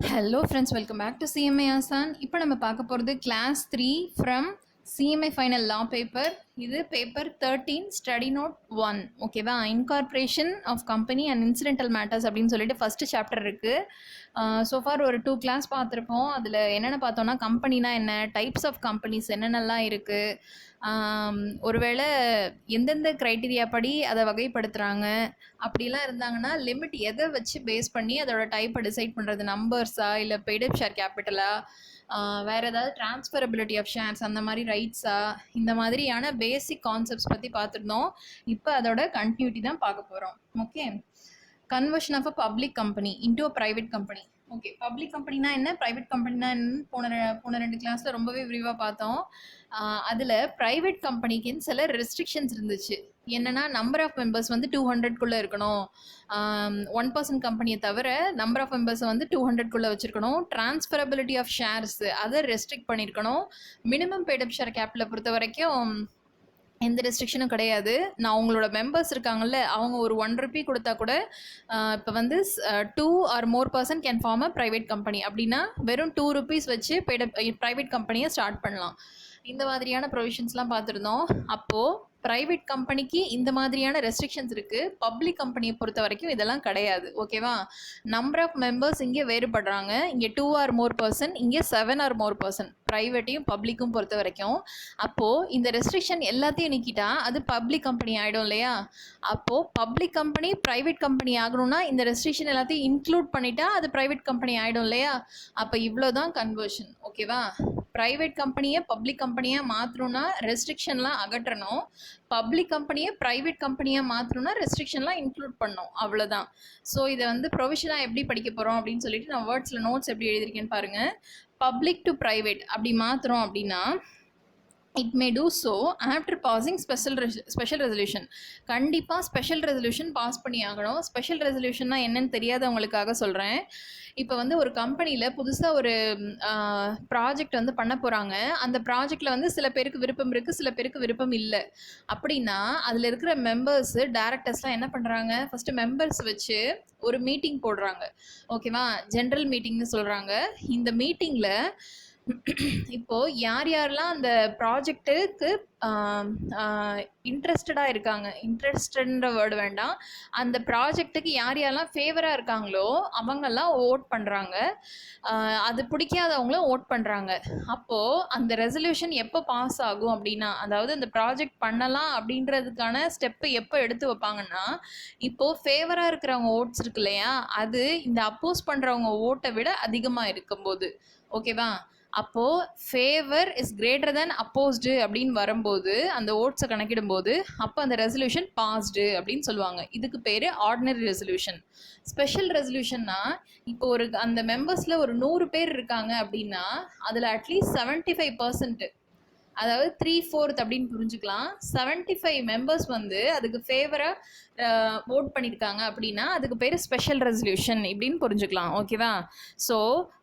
Hello friends, welcome back to CMI Aasan. இப்போ நம்ம பார்க்க போகிறது class 3 from CMI final law paper. இது பேப்பர் 13 ஸ்டடி நோட் 1. ஓகேவா? Incorporation of company and incidental matters அப்படின்னு சொல்லிட்டு ஃபஸ்ட்டு சாப்டர் இருக்குது. ஸோஃபார் ஒரு 2 கிளாஸ் பார்த்துருப்போம். அதில் என்னென்ன பார்த்தோன்னா, கம்பெனினா என்ன, டைப்ஸ் ஆஃப் கம்பெனிஸ் என்னென்னலாம் இருக்குது, ஒருவேளை எந்தெந்த க்ரைட்டீரியா படி அதை வகைப்படுத்துகிறாங்க, அப்படிலாம் இருந்தாங்கன்னா லிமிட் எதை வச்சு பேஸ் பண்ணி அதோட டைப்பை டிசைட் பண்ணுறது, நம்பர்ஸா இல்லை பெய்டப் ஷேர் கேபிட்டலா, வேறு ஏதாவது ட்ரான்ஸ்ஃபரபிலிட்டி ஆஃப் ஷேர்ஸ் அந்த மாதிரி ரைட்ஸா, இந்த மாதிரியான பேசிக் கான்செப்ட்ஸ் பற்றி பார்த்துருந்தோம். இப்போ அதோட கண்டினியூட்டி தான் பார்க்க போகிறோம். Okay, conversion of a public company into a private company. Okay, public கம்பெனினா என்ன, ப்ரைவேட் கம்பெனினா என்னன்னு போன 2 கிளாஸில் ரொம்பவே விரிவாக பார்த்தோம். அதில் ப்ரைவேட் கம்பெனிக்குன்னு சில ரெஸ்ட்ரிக்ஷன்ஸ் இருந்துச்சு. என்னென்னா, நம்பர் ஆஃப் மெம்பர்ஸ் வந்து 200க்குள்ளே இருக்கணும். 1% கம்பெனியை தவிர நம்பர் ஆஃப் மெம்பர்ஸை வந்து 200க்குள்ளே வச்சுருக்கணும். ட்ரான்ஸ்ஃபரபிலிட்டி ஆஃப் ஷேர்ஸ் அதை ரெஸ்ட்ரிக்ட் பண்ணியிருக்கணும். மினிமம் பெய்டப் ஷேர் கேப்பில் பொறுத்த வரைக்கும் எந்த ரெஸ்ட்ரிக்ஷனும் கிடையாது. நான் உங்களோட மெம்பர்ஸ் இருக்காங்கல்ல, அவங்க ஒரு 1 ரூபி கொடுத்தா கூட இப்போ வந்து 2 or more person can form a private company அப்படின்னா வெறும் 2 rupees வச்சு ப்ரைவேட் கம்பெனியை ஸ்டார்ட் பண்ணலாம். இந்த மாதிரியான ப்ரொவிஷன்ஸ்லாம் பார்த்துருந்தோம். அப்போது ப்ரைவேட் கம்பெனிக்கு இந்த மாதிரியான ரெஸ்ட்ரிக்ஷன்ஸ் இருக்குது. பப்ளிக் கம்பெனியை பொறுத்த வரைக்கும் இதெல்லாம் கிடையாது. ஓகேவா? நம்பர் ஆஃப் மெம்பர்ஸ் இங்கே வேறுபடுறாங்க. இங்கே 2 or more person, இங்கே 7 or more person, ப்ரைவேட்டையும் பப்ளிக்கும் பொறுத்த வரைக்கும். அப்போது இந்த ரெஸ்ட்ரிக்ஷன் எல்லாத்தையும் நீக்கிட்டா அது பப்ளிக் கம்பெனி ஆகிடும் இல்லையா? அப்போது பப்ளிக் கம்பெனி ப்ரைவேட் கம்பெனி ஆகணும்னா இந்த ரெஸ்ட்ரிக்ஷன் எல்லாத்தையும் இன்க்ளூட் பண்ணிட்டா அது ப்ரைவேட் கம்பெனி ஆகிடும் இல்லையா? அப்போ இவ்வளோ தான் கன்வர்ஷன். ஓகேவா? ப்ரைவேட் கம்பெனியை பப்ளிக் கம்பெனியாக மாற்றணும்னா ரெஸ்ட்ரிக்ஷன்லாம் அகற்றணும். பப்ளிக் கம்பெனியை ப்ரைவேட் கம்பெனியாக மாற்றணும்னா ரெஸ்ட்ரிக்ஷன்லாம் இன்க்ளூட் பண்ணணும். அவ்வளோதான். ஸோ இதை வந்து ப்ரொவிஷனாக எப்படி படிக்க போகிறோம் அப்படின்னு சொல்லிட்டு நான் வேர்ட்ஸில் நோட்ஸ் எப்படி எழுதியிருக்கேன்னு பாருங்கள். பப்ளிக் டு ப்ரைவேட் அப்படி மாற்றுறோம் அப்படின்னா it may do so after passing special resolution. கண்டிப்பாக ஸ்பெஷல் ரெசல்யூஷன் பாஸ் பண்ணி ஆகணும். ஸ்பெஷல் ரெசல்யூஷன்னா என்னன்னு தெரியாதவங்களுக்காக சொல்கிறேன். இப்போ வந்து ஒரு கம்பெனியில் புதுசாக ஒரு ப்ராஜெக்ட் வந்து பண்ண போகிறாங்க. அந்த ப்ராஜெக்டில் வந்து சில பேருக்கு விருப்பம் இருக்குது, சில பேருக்கு விருப்பம் இல்லை. அப்படின்னா அதில் இருக்கிற மெம்பர்ஸு டேரக்டர்ஸ்லாம் என்ன பண்ணுறாங்க, ஃபஸ்ட்டு மெம்பர்ஸ் வச்சு ஒரு மீட்டிங் போடுறாங்க. ஓகேவா? ஜென்ரல் மீட்டிங்னு சொல்கிறாங்க. இந்த மீட்டிங்கில் இப்போது யார் யாரெல்லாம் அந்த ப்ராஜெக்ட்டுக்கு இன்ட்ரெஸ்டடாக இருக்காங்க, இன்ட்ரெஸ்டட்ன்ற வேர்டு வேண்டாம், அந்த ப்ராஜெக்ட்டுக்கு யார் யாரெல்லாம் ஃபேவராக இருக்காங்களோ அவங்கெல்லாம் ஓட் பண்ணுறாங்க. அது பிடிக்காதவங்களும் ஓட் பண்ணுறாங்க. அப்போது அந்த ரெசல்யூஷன் எப்போ பாஸ் ஆகும் அப்படின்னா, அதாவது அந்த ப்ராஜெக்ட் பண்ணலாம் அப்படின்றதுக்கான ஸ்டெப்பு எப்போ எடுத்து வைப்பாங்கன்னா, இப்போது ஃபேவராக இருக்கிறவங்க ஓட்ஸ் இருக்கு இல்லையா, அது இந்த அப்போஸ் பண்ணுறவங்க ஓட்டை விட அதிகமாக இருக்கும்போது. ஓகேவா? அப்போது favour is greater than opposed அப்படின்னு வரும்போது அந்த ஓட்ஸை கணக்கிடும்போது அப்போ அந்த ரெசல்யூஷன் பாஸ்டு அப்படின்னு சொல்லுவாங்க. இதுக்கு பேர் ஆர்டினரி ரெசல்யூஷன். ஸ்பெஷல் ரெசல்யூஷன்னா இப்போ அந்த மெம்பர்ஸில் ஒரு 100 பேர் இருக்காங்க அப்படின்னா அதில் அட்லீஸ்ட் 75%, அதாவது 3/4 அப்படின்னு புரிஞ்சுக்கலாம், 75 மெம்பர்ஸ் வந்து அதுக்கு ஃபேவராக ஓட் பண்ணியிருக்காங்க அப்படின்னா அதுக்கு பேர் ஸ்பெஷல் ரெசல்யூஷன் இப்படின்னு புரிஞ்சுக்கலாம். ஓகேவா? ஸோ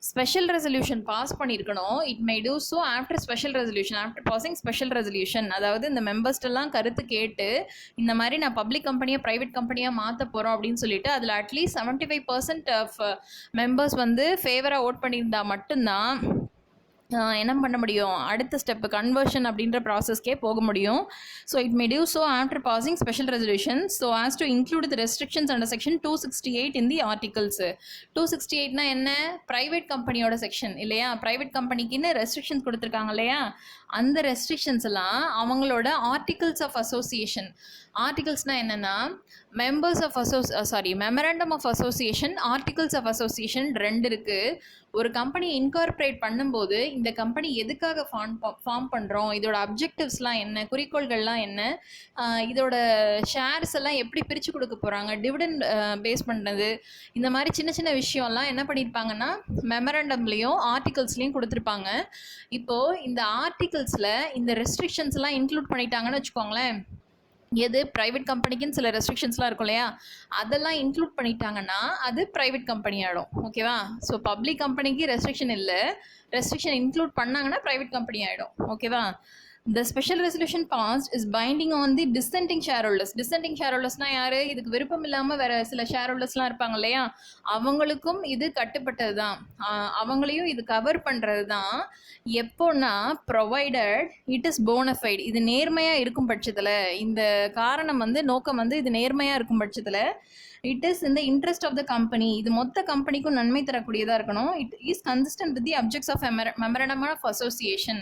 ஸ்பெஷல் ரெசல்யூஷன் பாஸ் பண்ணியிருக்கணும். It may do so after special resolution, after passing special resolution. அதாவது இந்த மெம்பர்ஸ்டெல்லாம் கருத்து கேட்டு இந்த மாதிரி நான் பப்ளிக் கம்பெனியாக ப்ரைவேட் கம்பெனியாக மாற்ற போகிறோம் அப்படின்னு சொல்லிட்டு அதில் அட்லீஸ்ட் 75% ஆஃப் மெம்பர்ஸ் வந்து ஃபேவராக ஓட் பண்ணியிருந்தா மட்டும்தான் என்ன பண்ண முடியும், அடுத்த ஸ்டெப்பு கன்வர்ஷன் அப்படின்ற ப்ராசஸ்க்கே போக முடியும். So it may do so after passing special resolution so as to include the restrictions under section 268 in the articles. 268னா என்ன, ப்ரைவேட் கம்பெனியோட செக்ஷன் இல்லையா? ப்ரைவேட் கம்பெனிக்குன்னு ரெஸ்ட்ரிக்ஷன்ஸ் கொடுத்துருக்காங்க இல்லையா? அந்த ரெஸ்ட்ரிக்ஷன்ஸ் எல்லாம் அவங்களோட ஆர்டிகல்ஸ் ஆஃப் அசோசியேஷன். ஆர்டிகல்ஸ்னால் என்னென்னா members of memorandum of association, articles of association 2 இருக்குது. ஒரு கம்பெனி இன்கார்பரேட் பண்ணும்போது இந்த கம்பெனி எதுக்காக ஃபார்ம் பண்ணுறோம், இதோட அப்ஜெக்டிவ்ஸ்லாம் என்ன, குறிக்கோள்கள்லாம் என்ன, இதோட ஷேர்ஸ் எல்லாம் எப்படி பிரித்து கொடுக்க போகிறாங்க, டிவிடெண்ட் பேஸ் பண்ணுறது, இந்த மாதிரி சின்ன சின்ன விஷயம்லாம் என்ன பண்ணியிருப்பாங்கன்னா மெமரண்டம்லேயும் ஆர்டிகல்ஸ்லேயும் கொடுத்துருப்பாங்க. இப்போது இந்த ஆர்டிகல்ஸில் இந்த ரெஸ்ட்ரிக்ஷன்ஸ்லாம் இன்க்ளூட் பண்ணிட்டாங்கன்னு வச்சுக்கோங்களேன். எது ப்ரைவேட் கம்பெனிக்குன்னு சில ரெஸ்ட்ரிக்ஷன்ஸ்லாம் இருக்கும் இல்லையா, அதெல்லாம் இன்க்ளூட் பண்ணிட்டாங்கன்னா அது ப்ரைவேட் கம்பெனி ஆகிடும். ஓகேவா? ஸோ பப்ளிக் கம்பெனிக்கு ரெஸ்ட்ரிக்ஷன் இல்லை, ரெஸ்ட்ரிக்ஷன் இன்க்ளூட் பண்ணாங்கன்னா ப்ரைவேட் கம்பெனி ஆகிடும். ஓகேவா? The special resolution passed is binding on the dissenting shareholders. Dissenting shareholdersனா யாரு? இதுக்கு விருப்பம் இல்லாம வேற சில ஷேர்ஹோல்டர்ஸ்லாம் இருப்பாங்க இல்லையா, அவங்களுக்கும் இது கட்டுப்பட்டது தான். அவங்களையும் இது கவர் பண்றது தான். எப்போனா ப்ரொவைடட் இட் இஸ் போனஃபைட், இது நேர்மையா இருக்கும் பட்சத்துல, இந்த காரணம் வந்து நோக்கம் வந்து இது நேர்மையா இருக்கும் பட்சத்துல, it is in the interest of the company, இது மொத்த கம்பெனிக்கும் நன்மை தரக்கூடியதாக இருக்கணும். It is consistent with the objects of memorandum of association,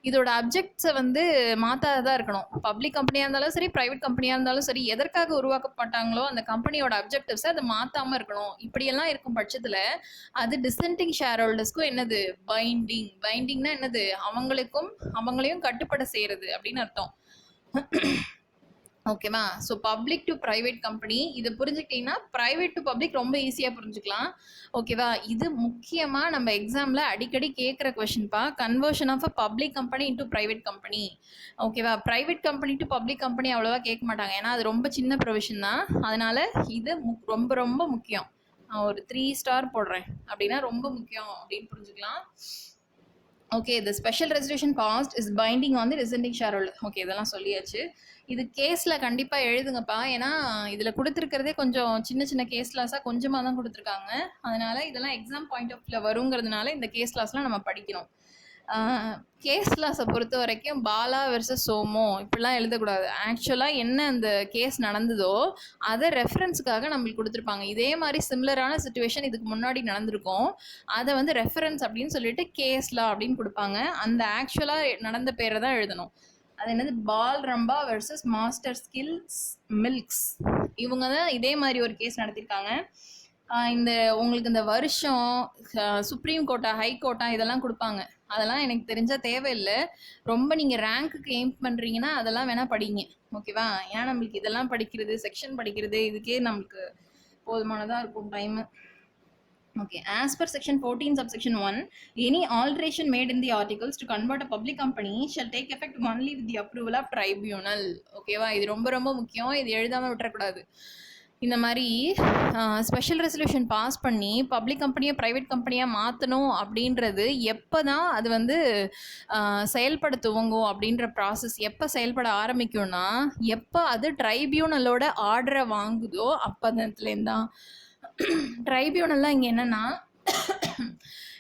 இதோட அப்ஜெக்ட்ஸை வந்து மாற்றாததாக இருக்கணும். பப்ளிக் கம்பெனியாக இருந்தாலும் சரி, ப்ரைவேட் கம்பெனியாக இருந்தாலும் சரி, எதற்காக உருவாக்கப்பட்டாங்களோ அந்த கம்பெனியோட அப்ஜெக்டிவ்ஸை அதை மாற்றாமல் இருக்கணும். இப்படியெல்லாம் இருக்கும் பட்சத்தில் அது டிசென்டிங் ஷேர் ஹோல்டர்ஸ்க்கும் என்னது? பைண்டிங். பைண்டிங்னா என்னது? அவங்களையும் கட்டுப்பட செய்கிறது அப்படின்னு அர்த்தம். ஓகேவா? So public to private company, இதை புரிஞ்சுக்கிட்டீங்கன்னா ப்ரைவேட் டு பப்ளிக் ரொம்ப ஈஸியாக புரிஞ்சுக்கலாம். ஓகேவா? இது முக்கியமாக நம்ம எக்ஸாமில் அடிக்கடி கேட்குற கொஷின்ப்பா, conversion of a public company into private company. ஓகேவா? Private company to public company அவ்வளோவா கேட்க மாட்டாங்க, ஏன்னா அது ரொம்ப சின்ன ப்ரொவிஷன் தான். அதனால் இது ரொம்ப ரொம்ப முக்கியம். நான் ஒரு 3 ஸ்டார் போடுறேன், அப்படின்னா ரொம்ப முக்கியம் அப்படின்னு புரிஞ்சுக்கலாம். Okay, the special resolution passed is binding on the dissenting shareholder. Okay, இதெல்லாம் சொல்லியாச்சு. இது கேஸில் கண்டிப்பாக எழுதுங்கப்பா, ஏன்னா இதில் கொடுத்துருக்கிறதே கொஞ்சம் சின்ன சின்ன கேஸ் லாஸாக கொஞ்சமாக தான் கொடுத்துருக்காங்க. அதனால் இதெல்லாம் எக்ஸாம் பாயிண்ட் ஆஃப் வியூவில் வருங்கிறதுனால இந்த கேஸ் லாஸ்லாம் நம்ம படிக்கணும். கேஸ் லாஸை பொறுத்த வரைக்கும் பாலா வெர்சஸ் சோமோ இப்படிலாம் எழுதக்கூடாது. ஆக்சுவலாக என்ன அந்த கேஸ் நடந்ததோ அதை ரெஃபரன்ஸுக்காக நம்மளுக்கு கொடுத்துருப்பாங்க. இதே மாதிரி சிமிலரான சிச்சுவேஷன் இதுக்கு முன்னாடி நடந்திருக்கும், அதை வந்து ரெஃபரன்ஸ் அப்படின்னு சொல்லிட்டு கேஸ் லா அப்படின்னு கொடுப்பாங்க. அந்த ஆக்சுவலாக நடந்த பேரை தான் எழுதணும். அது என்னது? பால்ரம்பா வெர்சஸ் மாஸ்டர் ஸ்கில்ஸ் மில்க்ஸ். இவங்க தான் இதே மாதிரி ஒரு கேஸ் நடத்தியிருக்காங்க. இந்த உங்களுக்கு இந்த வருஷம் சுப்ரீம் கோர்ட்டா ஹை கோர்ட்டா இதெல்லாம் கொடுப்பாங்க, அதெல்லாம் எனக்கு தெரிஞ்சால் தேவையில்லை. ரொம்ப நீங்கள் ரேங்க்குக்கு எய்ம் பண்ணுறீங்கன்னா அதெல்லாம் வேணால் படிங்க. ஓகேவா? ஏன்னா நம்மளுக்கு இதெல்லாம் படிக்கிறது, செக்ஷன் படிக்கிறது, இதுக்கே நம்மளுக்கு போதுமானதாக இருக்கும் time. Okay, as per section 14 subsection 1, any alteration made in the articles to convert a public company shall take effect only with the approval of tribunal. ஓகேவா? இது ரொம்ப ரொம்ப முக்கியம், இது எழுதாமல் விட்டுறக்கூடாது. இந்த மாதிரி ஸ்பெஷல் ரெசல்யூஷன் பாஸ் பண்ணி பப்ளிக் கம்பெனியை ப்ரைவேட் கம்பெனியாக மாற்றணும் அப்படின்றது எப்போ தான் அது வந்து செயல்பட துவங்கும் அப்படின்ற ப்ராசஸ் எப்போ செயல்பட ஆரம்பிக்கும்னா, எப்போ அது ட்ரைபியூனலோட ஆர்டரை வாங்குதோ அப்போதுலேருந்து தான். ட்ரைபியூனல்லாம் இங்கே என்னென்னா,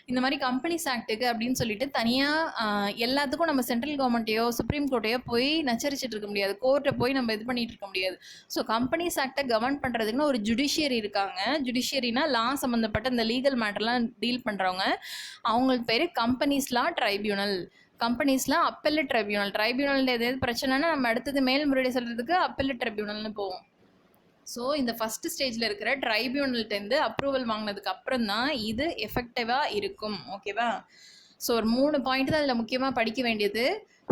இந்த மாதிரி கம்பெனிஸ் ஆக்டுக்கு அப்படின்னு சொல்லிட்டு தனியாக எல்லாத்துக்கும் நம்ம சென்ட்ரல் கவர்மெண்ட்டையோ சுப்ரீம் கோர்ட்டையோ போய் நச்சரிச்சிட்டு இருக்க முடியாது, கோர்ட்டை போய் நம்ம இது பண்ணிட்டு இருக்க முடியாது. ஸோ கம்பெனிஸ் ஆக்டை கவர்ன் பண்ணுறதுக்குன்னு ஒரு ஜுடிஷியரி இருக்காங்க. ஜுடிஷியரினா லா சம்மந்தப்பட்ட இந்த லீகல் மேட்டர்லாம் டீல் பண்ணுறவங்க. அவங்களுக்கு பேர் கம்பெனிஸ் லா ட்ரைபியூனல். கம்பெனிஸ்லாம் அப்பெல்லட் ட்ரைபியூனல். ட்ரைபியூனல் எதாவது பிரச்சனைனா நம்ம அடுத்தது மேல்முறையீடு சொல்கிறதுக்கு அப்பெல்லட் ட்ரைபியூனல்னு போவோம். ஸோ இந்த ஃபஸ்ட்டு ஸ்டேஜில் இருக்கிற ட்ரைபியூனல்கிட்டேருந்து அப்ரூவல் வாங்கினதுக்கு அப்புறம் தான் இது எஃபெக்டிவாக இருக்கும். ஓகேவா? ஸோ ஒரு 3 பாயிண்ட் தான் அதில் முக்கியமாக படிக்க வேண்டியது.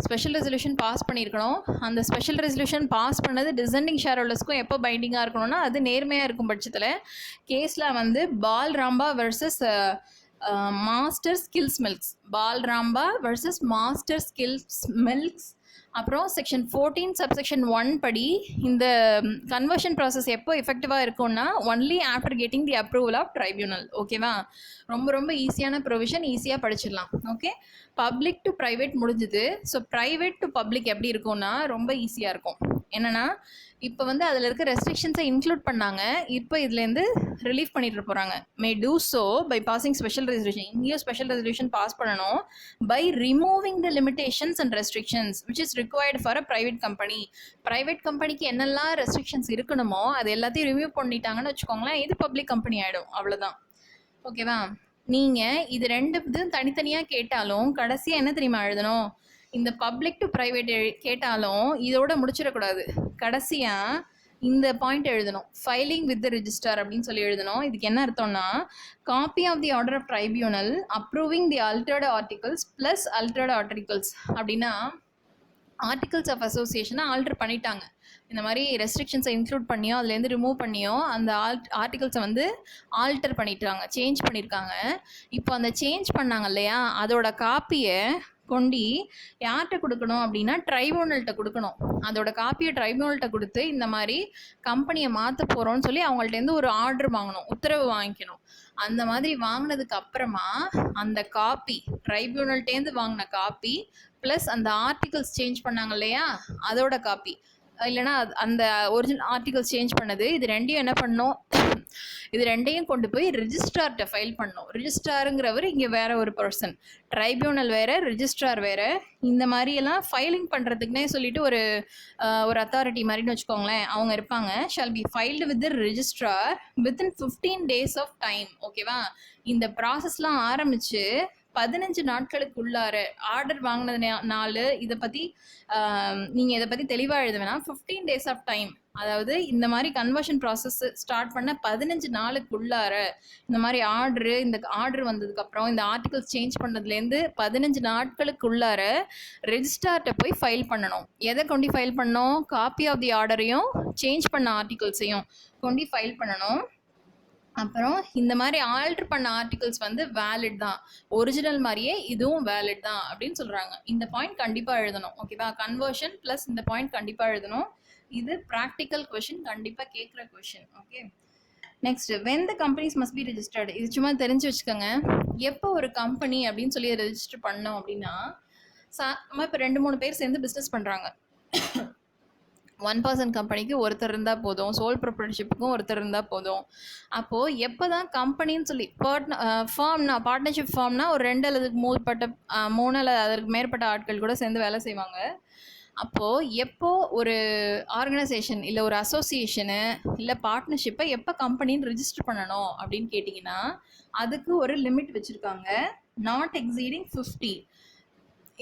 ஸ்பெஷல் ரெசல்யூஷன் பாஸ் பண்ணியிருக்கணும். அந்த ஸ்பெஷல் ரெசல்யூஷன் பாஸ் பண்ணது டிசென்டிங் ஷேர் ஹோல்டர்ஸ்க்கும் எப்போ பைண்டிங்காக இருக்கணும்னா அது நேர்மையாக இருக்கும் பட்சத்தில். கேஸில் வந்து Balrampur versus master skills milks, Balrampur versus master skills milks. அப்புறம் செக்ஷன் 14 சப்செக்ஷன் 1 படி இந்த கன்வர்ஷன் ப்ராசஸ் எப்போ எஃபெக்டிவாக இருக்கும்னா only after getting the approval of tribunal. ஓகேவா? ரொம்ப ரொம்ப ஈஸியான ப்ரொவிஷன், ஈஸியாக படிச்சிடலாம். ஓகே, பப்ளிக் டு ப்ரைவேட் முடிஞ்சுது. ஸோ ப்ரைவேட் டு பப்ளிக் எப்படி இருக்கும்னா ரொம்ப ஈஸியாக இருக்கும். என்னென்னா, இப்போ வந்து அதில் இருக்க ரெஸ்ட்ரிக்ஷன்ஸை இன்க்ளூட் பண்ணாங்க, இப்போ இதுலேருந்து ரிலீஃப் பண்ணிட்டு போகிறாங்க. May do so by passing special resolution. இங்கேயும் ஸ்பெஷல் ரெசல்யூஷன் பாஸ் பண்ணணும். By removing the limitations and restrictions which is required for a private company. Private கம்பெனிக்கு என்னெல்லாம் ரெஸ்ட்ரிக்ஷன்ஸ் இருக்கணுமோ அது எல்லாத்தையும் ரிமூவ் பண்ணிட்டாங்கன்னு வச்சுக்கோங்களேன், இது பப்ளிக் கம்பெனி ஆகிடும். அவ்வளோதான். ஓகேவா? நீங்கள் இது 2 இதுவும் தனித்தனியாக கேட்டாலும் கடைசியாக என்ன தெரியுமா எழுதணும்? இந்த பப்ளிக் டு ப்ரைவேட் கேட்டாலும் இதோட முடிச்சிடக்கூடாது. கடைசியாக இந்த பாயிண்ட் எழுதணும், ஃபைலிங் வித் த ரிஜிஸ்டர் அப்படின்னு சொல்லி எழுதணும். இதுக்கு என்ன அர்த்தம்னா, copy of the order of tribunal approving the altered articles plus altered articles. அப்படின்னா ஆர்டிகல்ஸ் ஆஃப் அசோசியேஷனை ஆல்டர் பண்ணிட்டாங்க. இந்த மாதிரி ரெஸ்ட்ரிக்ஷன்ஸை இன்க்ளூட் பண்ணியோ அதுலேருந்து ரிமூவ் பண்ணியோ அந்த ஆர்டிகல்ஸை வந்து ஆல்டர் பண்ணிட்டாங்க, சேஞ்ச் பண்ணியிருக்காங்க. இப்போ அந்த சேஞ்ச் பண்ணாங்க இல்லையா, அதோட காப்பியை கொண்டு யார்கிட்ட கொடுக்கணும் அப்படின்னா ட்ரைபியூனல்கிட்ட கொடுக்கணும். அதோட காப்பியை ட்ரைபியூனல்கிட்ட கொடுத்து இந்த மாதிரி கம்பெனியை மாற்ற போகிறோன்னு சொல்லி அவங்கள்ட்டேருந்து ஒரு ஆர்டர் வாங்கணும், உத்தரவு வாங்கிக்கணும். அந்த மாதிரி வாங்கினதுக்கு அப்புறமா அந்த காப்பி ட்ரைபியூனல்ட்டேருந்து வாங்கின காப்பி ப்ளஸ் அந்த ஆர்டிகல்ஸ் சேஞ்ச் பண்ணாங்க இல்லையா அதோட காப்பி, இல்லைனா அந்த ஒரிஜினல் ஆர்டிகல்ஸ் சேஞ்ச் பண்ணது, இது ரெண்டையும் என்ன பண்ணோம், இது ரெண்டையும் கொண்டு போய் ரிஜிஸ்ட்ரார்கிட்ட ஃபைல் பண்ணோம். ரிஜிஸ்ட்ராருங்கிறவர் இங்கே வேற ஒரு பர்சன், ட்ரைபியூனல் வேற, ரிஜிஸ்ட்ரார் வேற. இந்த மாதிரியெல்லாம் ஃபைலிங் பண்ணுறதுக்குனே சொல்லிட்டு ஒரு அத்தாரிட்டி மாதிரின்னு வச்சுக்கோங்களேன், அவங்க இருப்பாங்க. Shall be filed with the registrar within 15 days of time. ஓகேவா? இந்த ப்ராசஸ்லாம் ஆரம்பித்து 15 நாட்களுக்குள்ளார ஆர்டர் வாங்கினது நாள் இதை பற்றி நீங்கள் இதை பற்றி தெளிவாக எழுத வேணாம். 15 days ஆஃப் டைம், அதாவது இந்த மாதிரி கன்வர்ஷன் ப்ராசஸ் ஸ்டார்ட் பண்ண 15 நாளுக்குள்ளார இந்த மாதிரி இந்த ஆர்டர் வந்ததுக்கப்புறம் இந்த ஆர்டிகல்ஸ் சேஞ்ச் பண்ணதுலேருந்து 15 நாட்களுக்குள்ளார ரெஜிஸ்ட்ரார்கிட்ட போய் ஃபைல் பண்ணணும். எதை கொண்டு ஃபைல் பண்ணணும்? காப்பி ஆஃப் தி ஆர்டரையும் சேஞ்ச் பண்ண ஆர்டிகல்ஸையும் கொண்டு ஃபைல் பண்ணணும். அப்புறம் இந்த மாதிரி ஆல்டர் பண்ண ஆர்டிகல்ஸ் வந்து வேலிட் தான், ஒரிஜினல் மாதிரியே இதுவும் வேலிட் தான் அப்படின்னு சொல்கிறாங்க. இந்த பாயிண்ட் கண்டிப்பாக எழுதணும். ஓகேவா? கன்வர்ஷன் ப்ளஸ் இந்த பாயிண்ட் கண்டிப்பாக எழுதணும். இது ப்ராக்டிக்கல் கொஷின், கண்டிப்பாக கேட்குற question. Okay, next, when the companies must be registered. இது சும்மா தெரிஞ்சு வச்சுக்கோங்க. எப்போ ஒரு கம்பெனி அப்படின்னு சொல்லி ரெஜிஸ்டர் பண்ணோம் அப்படின்னா, நம்ம இப்போ 2-3 பேர் சேர்ந்து பிஸ்னஸ் பண்ணுறாங்க. 1 person கம்பெனிக்கு ஒருத்தர் இருந்தால் போதும், சோல் ப்ரொப்ரைட்டர்ஷிப்புக்கும் ஒருத்தர் இருந்தால் போதும். அப்போது எப்போ தான் கம்பெனின்னு சொல்லி ஃபார்ம்னா, பார்ட்னர்ஷிப் ஃபார்ம்னா ஒரு 2 அல்லது 3 அல்லது அதற்கு மேற்பட்ட ஆட்கள் கூட சேர்ந்து வேலை செய்வாங்க. அப்போது எப்போ ஒரு ஆர்கனைசேஷன் இல்லை ஒரு அசோசியேஷனு இல்லை பார்ட்னர்ஷிப்பை எப்போ கம்பெனின்னு ரிஜிஸ்டர் பண்ணணும் அப்படின்னு கேட்டிங்கன்னா, அதுக்கு ஒரு லிமிட் வச்சுருக்காங்க. Not exceeding 50.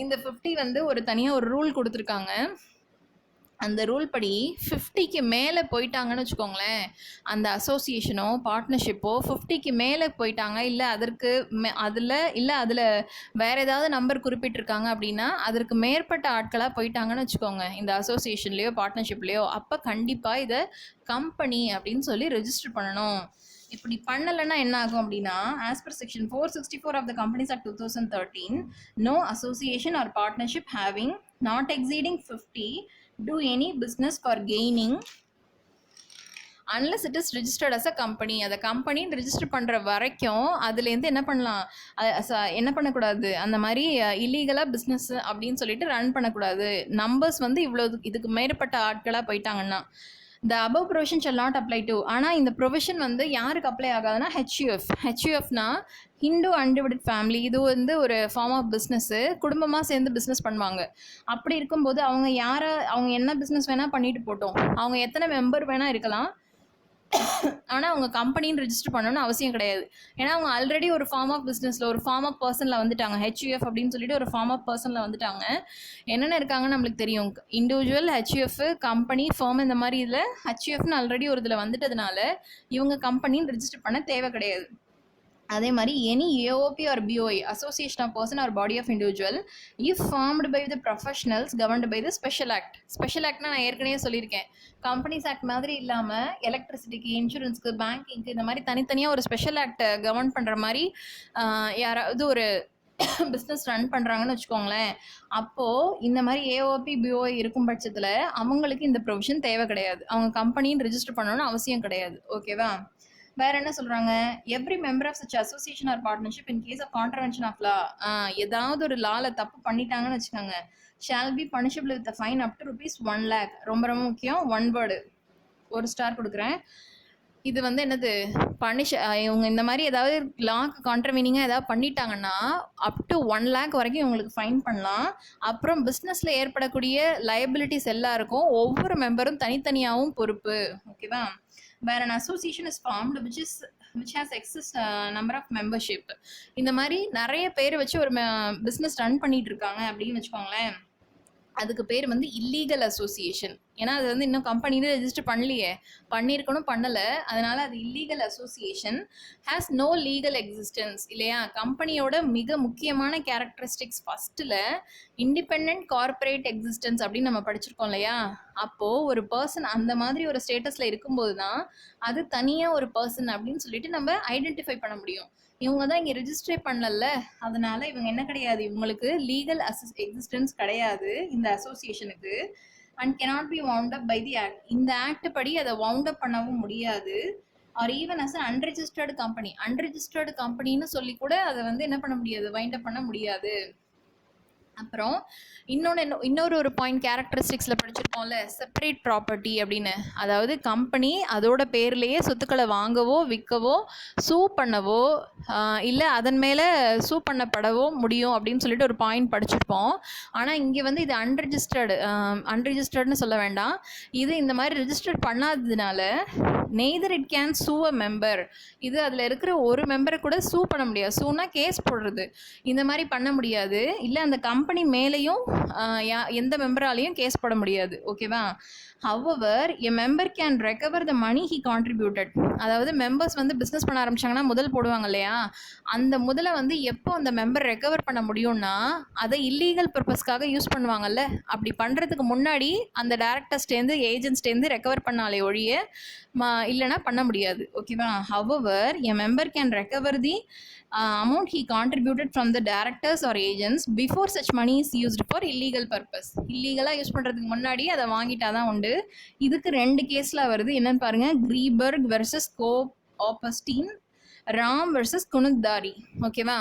இந்த 50 வந்து ஒரு தனியாக ஒரு ரூல் கொடுத்துருக்காங்க. அந்த ரூல் படி 50க்கு மேலே போயிட்டாங்கன்னு வச்சுக்கோங்களேன், அந்த அசோசியேஷனோ பார்ட்னர்ஷிப்போ 50க்கு மேலே போயிட்டாங்க, இல்லை அதற்கு அதில் வேறு ஏதாவது நம்பர் குறிப்பிட்டிருக்காங்க அப்படின்னா அதற்கு மேற்பட்ட ஆட்களாக போயிட்டாங்கன்னு வச்சுக்கோங்க இந்த அசோசியேஷன்லேயோ பார்ட்னர்ஷிப்லேயோ, அப்போ கண்டிப்பாக இதை கம்பெனி அப்படின்னு சொல்லி ரெஜிஸ்டர் பண்ணணும். இப்படி பண்ணலைன்னா என்ன ஆகும் அப்படின்னா, as per section 464 of the companies act 2013, no association or partnership having not exceeding 50 do any business for gaining unless it is registered as a company. அதை கம்பெனின்னு ரிஜிஸ்டர் பண்ணுற வரைக்கும் அதுலேருந்து என்ன பண்ணலாம், என்ன பண்ணக்கூடாது, அந்த மாதிரி இல்லீகலாக பிஸ்னஸ் அப்படின்னு சொல்லிட்டு ரன் பண்ணக்கூடாது. நம்பர்ஸ் வந்து இவ்வளோ இதுக்கு மேற்பட்ட ஆட்களாக போயிட்டாங்கன்னா the above provision shall not apply to. ஆனால் இந்த ப்ரொவிஷன் வந்து யாருக்கு அப்ளை ஆகாதுன்னா ஹெச்யூஎஃப்னா ஹிந்து அன்டிவைடட் ஃபேமிலி. இது வந்து ஒரு ஃபார்ம் ஆஃப் பிஸ்னஸ்ஸு, குடும்பமாக சேர்ந்து பிஸ்னஸ் பண்ணுவாங்க. அப்படி இருக்கும்போது அவங்க என்ன பிஸ்னஸ் வேணால் பண்ணிட்டு போட்டோம், அவங்க எத்தனை மெம்பர் வேணால் இருக்கலாம், ஆனால் அவங்க கம்பெனின்னு ரிஜிஸ்டர் பண்ணணும்னு அவசியம் கிடையாது. ஏன்னா அவங்க ஆல்ரெடி ஒரு ஃபார்ம் ஆஃப் பிஸ்னஸில் ஒரு ஃபார்ம் ஆஃப் பர்சனில் வந்துட்டாங்க. ஹெச்யூஎஃப் அப்படின்னு சொல்லிட்டு ஒரு ஃபார்ம் ஆஃப் பர்சனில் வந்துட்டாங்க. என்னென்ன இருக்காங்கன்னு நம்மளுக்கு தெரியும், இண்டிவிஜுவல், ஹெச்யூஎஃப், கம்பெனி, ஃபார்ம். இந்த மாதிரி இதில் ஹெச்யூஎஃப்னு ஆல்ரெடி ஒரு இதில் வந்துட்டதுனால இவங்க கம்பெனின்னு ரிஜிஸ்டர் பண்ண தேவை கிடையாது. அதே மாதிரி any AOP or BOI, association of person or body of individual, if formed by the professionals governed by the special act. Special ஆக்ட்னா நான் ஏற்கனவே சொல்லியிருக்கேன், கம்பெனிஸ் ஆக்ட் மாதிரி இல்லாமல் எலக்ட்ரிசிட்டிக்கு, இன்சூரன்ஸ்க்கு, பேங்கிங்க்கு இந்த மாதிரி தனித்தனியாக ஒரு ஸ்பெஷல் ஆக்டை கவர்ன் பண்ணுற மாதிரி யாராவது ஒரு பிஸ்னஸ் ரன் பண்ணுறாங்கன்னு வச்சுக்கோங்களேன். அப்போது இந்த மாதிரி ஏஓபி பிஓஐ இருக்கும் பட்சத்தில் அவங்களுக்கு இந்த ப்ரொவிஷன் தேவை கிடையாது, அவங்க கம்பெனின்னு ரிஜிஸ்டர் பண்ணணும்னு அவசியம் கிடையாது. ஓகேவா? வேற என்ன சொல்றாங்க, every member of such association or partnership in case of contravention of law, ஏதாவது ஒரு லால தப்பு பண்ணிட்டாங்கன்னு வச்சுக்கோங்க, shall be punishable with fine up to ₹1 lakh. ரொம்ப ரொம்ப முக்கியம், 1 word, 1 star கொடுக்குறேன். இது வந்து என்னது, இவங்க இந்த மாதிரி ஏதாவது லாக்கு கான்ட்ரவீனிங்காக ஏதாவது பண்ணிட்டாங்கன்னா அப் டு 1 lakh வரைக்கும் இவங்களுக்கு ஃபைன் பண்ணலாம். அப்புறம் பிஸ்னஸில் ஏற்படக்கூடிய லயபிலிட்டிஸ் எல்லாருக்கும் ஒவ்வொரு மெம்பரும் தனித்தனியாகவும் பொறுப்பு. ஓகேவா? where an association is formed which has excess number of membership. இந்த மாதிரி நிறைய பேர் வச்சு ஒரு பிஸ்னஸ் ரன் பண்ணிட்டு இருக்காங்க அப்படின்னு வச்சுக்கோங்களேன், அதுக்கு பேர் வந்து இல்லீகல் அசோசியேஷன். ஏன்னா அது வந்து இன்னும் கம்பெனியில் ரெஜிஸ்டர் பண்ணலையே, பண்ணியிருக்கணும், பண்ணலை, அதனால அது illegal association. Has no legal existence. இல்லையா? கம்பெனியோட மிக முக்கியமான கேரக்டரிஸ்டிக்ஸ் ஃபஸ்ட்டில் இண்டிபெண்ட் கார்பரேட் எக்ஸிஸ்டன்ஸ் அப்படின்னு நம்ம படிச்சிருக்கோம் இல்லையா? அப்போது ஒரு பர்சன் அந்த மாதிரி ஒரு ஸ்டேட்டஸில் இருக்கும்போது தான் அது தனியாக ஒரு பர்சன் அப்படின்னு சொல்லிட்டு நம்ம ஐடென்டிஃபை பண்ண முடியும். இவங்க தான் இங்கே ரிஜிஸ்டரே பண்ணல, அதனால இவங்க என்ன கிடையாது, இவங்களுக்கு லீகல் எக்ஸிஸ்டன்ஸ் கிடையாது இந்த அசோசியேஷனுக்கு. And cannot be wound up by the act. இந்த ஆக்ட் படி அதை wound up பண்ணவும் முடியாது. Or even as unregistered company. Unregistered கம்பெனின்னு சொல்லி கூட அதை வந்து என்ன பண்ண முடியாது, வைண்ட் அப் பண்ண முடியாது. அப்புறம் இன்னொரு ஒரு பாயிண்ட் கேரக்டரிஸ்டிக்ஸில் படிச்சிருக்கோம்ல, செப்பரேட் ப்ராப்பர்ட்டி அப்படின்னு. அதாவது கம்பெனி அதோட பேர்லேயே சொத்துக்களை வாங்கவோ விற்கவோ சூ பண்ணவோ இல்லை அதன் மேலே சூ பண்ணப்படவோ முடியும் அப்படின்னு சொல்லிட்டு ஒரு பாயிண்ட் படிச்சிருப்போம். ஆனால் இங்கே வந்து இது அன்ரெஜிஸ்டர்டுன்னு சொல்ல வேண்டாம், இது இந்த மாதிரி ரெஜிஸ்டர் பண்ணாததுனால நெய்தர் இட் கேன் சூ அ மெம்பர். இது அதில் இருக்கிற ஒரு மெம்பரை கூட சூ பண்ண முடியாது. சூனா கேஸ் போடுறது, இந்த மாதிரி பண்ண முடியாது. இல்லை அந்த கம்பெனி மேலேயும் எந்த மெம்பராலையும் கேஸ் போட முடியாது. ஓகேவா? However, a member can recover the money he contributed. அதாவது மெம்பர்ஸ் வந்து பிஸ்னஸ் பண்ண ஆரம்பிச்சாங்கன்னா முதல் போடுவாங்க இல்லையா, அந்த முதலை வந்து எப்போ அந்த மெம்பர் ரெக்கவர் பண்ண முடியும்னா அதை இல்லீகல் பர்பஸ்க்காக யூஸ் பண்ணுவாங்கல்ல, அப்படி பண்ணுறதுக்கு முன்னாடி அந்த டேரக்டர்ஸ்டேருந்து ஏஜென்ட்ஸ்டேருந்து ரெக்கவர் பண்ணாலே ஒழிய இல்லைனா பண்ண முடியாது. ஓகேவா? However, a member can recover the amount he contributed from the directors or agents before such money is used for illegal purpose. இல்லீகலாக யூஸ் பண்ணுறதுக்கு முன்னாடி அதை வாங்கிட்டாதான் உண்டு. இதுக்கு 2 கேஸில் வருது. என்னன்னு பாருங்க, கிரீபர்க் வெர்சஸ் கோப் ஆப்பஸ்டீன், ராம் வெர்சஸ் குனுத்தாரி. ஓகேவா?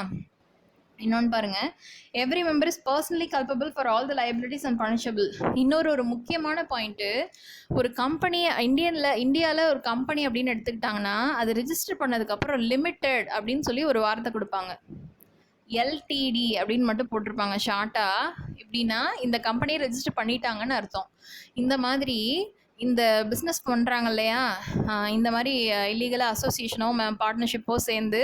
இன்னொன்று பாருங்க, every member is personally culpable for all the liabilities and punishable. ஒரு முக்கியமான பாயிண்ட்டு, ஒரு கம்பெனி இந்தியாவில் ஒரு கம்பெனி அப்படின்னு எடுத்துக்கிட்டாங்கன்னா அது ரிஜிஸ்டர் பண்ணதுக்கப்புறம் லிமிட்டெட் அப்படின்னு சொல்லி ஒரு வார்த்தை கொடுப்பாங்க. எல்டிடி அப்படின்னு மட்டும் போட்டிருப்பாங்க ஷார்ட்டாக. எப்படின்னா இந்த கம்பெனியை ரெஜிஸ்டர் பண்ணிட்டாங்கன்னு அர்த்தம். இந்த மாதிரி இந்த பிஸ்னஸ் பண்ணுறாங்க இல்லையா, இந்த மாதிரி இல்லீகலாக அசோசியேஷனோ பார்ட்னர்ஷிப்போ சேர்ந்து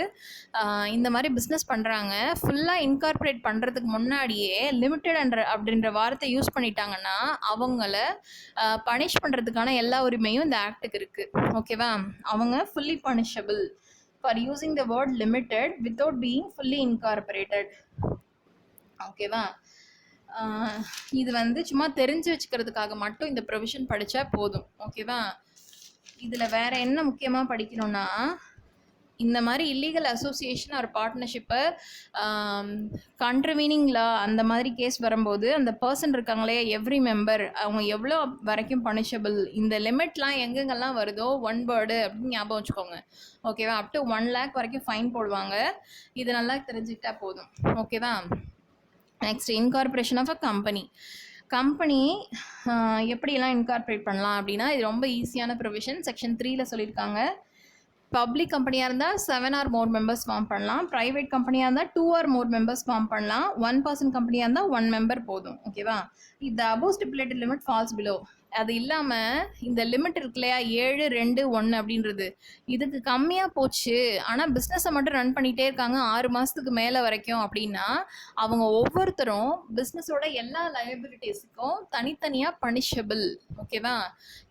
இந்த மாதிரி பிஸ்னஸ் பண்ணுறாங்க, ஃபுல்லாக இன்கார்பரேட் பண்ணுறதுக்கு முன்னாடியே லிமிட்டட் அப்படின்ற வார்த்தை யூஸ் பண்ணிட்டாங்கன்னா அவங்கள பனிஷ் பண்ணுறதுக்கான எல்லா உரிமையும் இந்த ஆக்டுக்கு இருக்குது. ஓகேவா? அவங்க fully punishable for using the word limited without being fully incorporated. ஓகேவா? இது வந்து சும்மா தெரிஞ்சு வச்சுக்கிறதுக்காக மட்டும் இந்த ப்ரொவிஷன் படித்தா போதும். ஓகேவா? இதில் வேறு என்ன முக்கியமாக படிக்கணும்னா, இந்த மாதிரி இல்லீகல் அசோசியேஷன் ஒரு பார்ட்னர்ஷிப்பை கான்ட்ரவீனிங் லா அந்த மாதிரி கேஸ் வரும்போது அந்த பர்சன் இருக்காங்களே எவ்ரி மெம்பர், அவங்க எவ்வளோ வரைக்கும் பனிஷபிள், இந்த லிமிட்லாம் எங்கெங்கெல்லாம் வருதோ 1 வேர்டு அப்படின்னு ஞாபகம் வச்சுக்கோங்க. ஓகேவா? அப் டு 1 lakh வரைக்கும் ஃபைன் போடுவாங்க. இது நல்லா தெரிஞ்சுக்கிட்டா போதும். ஓகேவா? Next, incorporation of a company எப்படியெல்லாம் இன்கார்பரேட் பண்ணலாம் அப்படின்னா, இது ரொம்ப ஈஸியான ப்ரொவிஷன். செக்ஷன் 3ல் சொல்லியிருக்காங்க. பப்ளிக் கம்பெனியாக இருந்தால் 7 or more மெம்பர்ஸ் ஃபார்ம் பண்ணலாம். ப்ரைவேட் கம்பெனியாக இருந்தால் 2 or more மெம்பர்ஸ் ஃபார்ம் பண்ணலாம். 1 person கம்பெனியாக இருந்தால் 1 member போதும். ஓகேவா? இந்த above stipulated limit falls below. அது இல்லாமல் இந்த லிமிட் இருக்கு இல்லையா, 7, 2, 1 அப்படின்றது, இதுக்கு கம்மியாக போச்சு ஆனால் பிஸ்னஸை மட்டும் ரன் பண்ணிகிட்டே இருக்காங்க 6 மாதத்துக்கு மேலே வரைக்கும் அப்படின்னா அவங்க ஒவ்வொருத்தரும் பிஸ்னஸோட எல்லா லயபிலிட்டிஸுக்கும் தனித்தனியாக பனிஷபிள். ஓகேவா?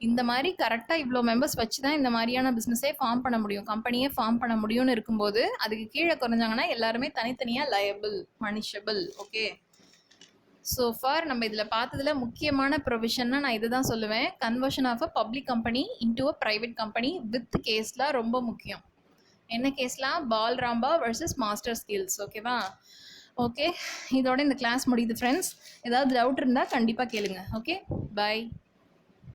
இந்த மாதிரி கரெக்டாக இவ்வளோ மெம்பர்ஸ் வச்சு தான் இந்த மாதிரியான பிஸ்னஸே ஃபார்ம் பண்ண முடியும், கம்பெனியே ஃபார்ம் பண்ண முடியும்னு இருக்கும்போது அதுக்கு கீழே குறைஞ்சாங்கன்னா எல்லாருமே தனித்தனியாக liable, punishable. Okay, so for நம்ம இதில் பார்த்ததில் முக்கியமான ப்ரொவிஷன்னா நான் இது தான் சொல்லுவேன். Conversion of a public company into a private company with கேஸ்லாம் ரொம்ப முக்கியம். என்ன கேஸ்லாம்? Balrampur versus master skills. ஓகேவா? ஓகே, இதோட இந்த கிளாஸ் முடியுது ஃப்ரெண்ட்ஸ். ஏதாவது டவுட் இருந்தால் கண்டிப்பாக கேளுங்க. Okay, by.